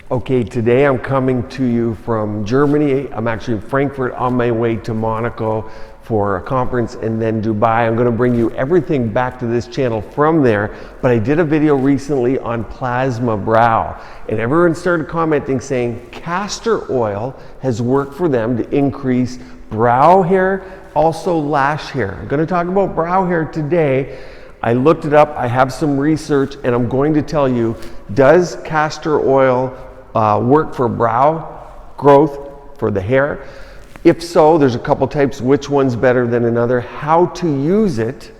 Okay, today I'm coming to you from Germany. I'm actually in Frankfurt on my way to Monaco for a conference and then Dubai. I'm going to bring you everything back to this channel from there, but I did a video recently on plasma brow and everyone started commenting saying castor oil has worked for them to increase brow hair, also lash hair. I'm going to talk about brow hair today. I looked it up, I have some research, and I'm going to tell you, does castor oil work for brow growth for the hair? If so, there's a couple types, which one's better than another, how to use it,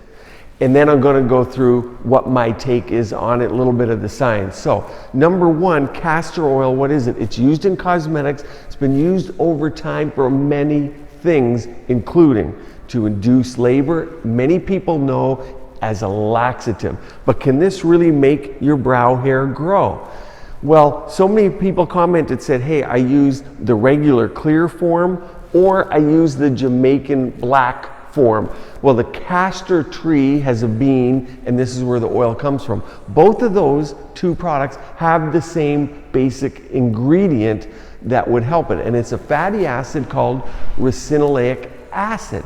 and then I'm going to go through what my take is on it, a little bit of the science. So, number one, castor oil, what is it? It's used in cosmetics. It's been used over time for many things, including to induce labor. Many people know as a laxative, but can this really make your brow hair grow? Well, so many people commented, said, hey, I use the regular clear form or I use the Jamaican black form. Well, the castor tree has a bean and this is where the oil comes from. Both of those two products have the same basic ingredient that would help it, and it's a fatty acid called ricinoleic acid.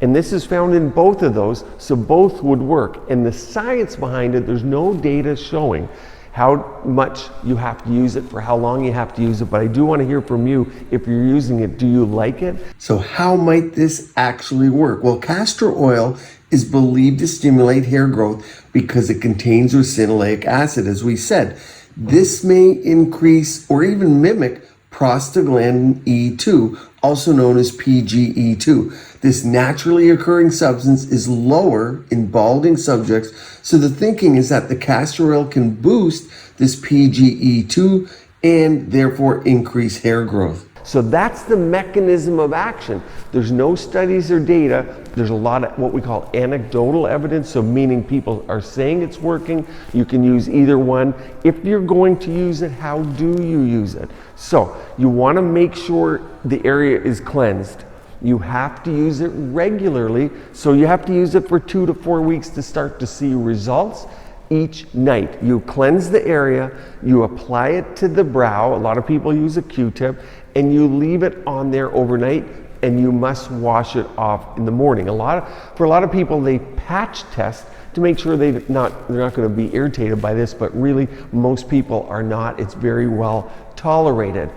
And this is found in both of those, so both would work. And the science behind it, there's no data showing how much you have to use it, for how long you have to use it, but I do want to hear from you. If you're using it, do you like it? So how might this actually work? Well, castor oil is believed to stimulate hair growth because it contains ricinoleic acid, as we said. This may increase or even mimic prostaglandin E2, also known as PGE2. This naturally occurring substance is lower in balding subjects, so the thinking is that the castor oil can boost this PGE2 and therefore increase hair growth. So that's the mechanism of action. There's no studies or data. There's a lot of what we call anecdotal evidence, so meaning people are saying it's working. You can use either one. If you're going to use it, how do you use it? So you want to make sure the area is cleansed. You have to use it regularly, so you have to use it for 2 to 4 weeks to start to see results. Each night you cleanse the area, you apply it to the brow. A lot of people use a Q-tip, and you leave it on there overnight, and you must wash it off in the morning. For a lot of people, they patch test to make sure they're not going to be irritated by this, but really most people are not. It's very well tolerated.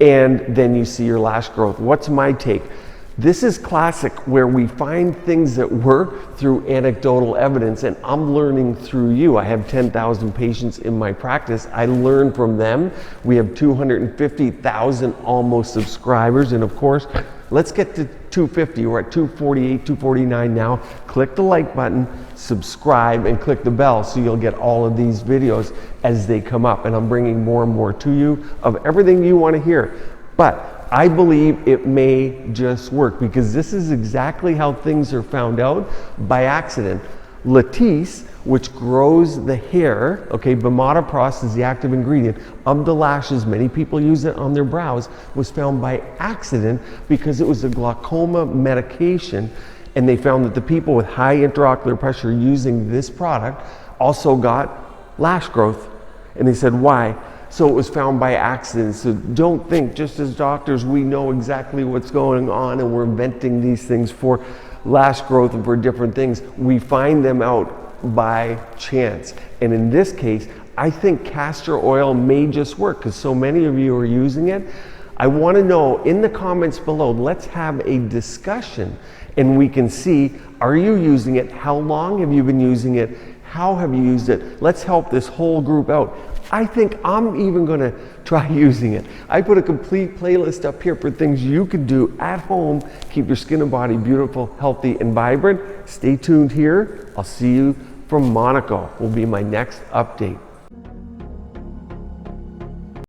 And then you see your lash growth. What's my take? This is classic where we find things that work through anecdotal evidence, and I'm learning through you. I have 10,000 patients in my practice. I learn from them. We have 250,000 almost subscribers, and of course, let's get to 250. We're at 248, 249 now. Click the like button, subscribe, and click the bell so you'll get all of these videos as they come up, and I'm bringing more and more to you of everything you want to hear. But I believe it may just work because this is exactly how things are found out by accident. Latisse, which grows the hair, okay, bimatoprost is the active ingredient of the lashes. Many people use it on their brows, was found by accident because it was a glaucoma medication, and they found that the people with high intraocular pressure using this product also got lash growth. And they said, why? So it was found by accident. So don't think, just as doctors, we know exactly what's going on and we're inventing these things for lash growth and for different things. We find them out by chance. And in this case, I think castor oil may just work because so many of you are using it. I want to know in the comments below, let's have a discussion and we can see, are you using it? How long have you been using it? How have you used it? Let's help this whole group out. I think I'm even going to try using it. I put a complete playlist up here for things you can do at home. Keep your skin and body beautiful, healthy, and vibrant. Stay tuned here. I'll see you from Monaco. Will be my next update.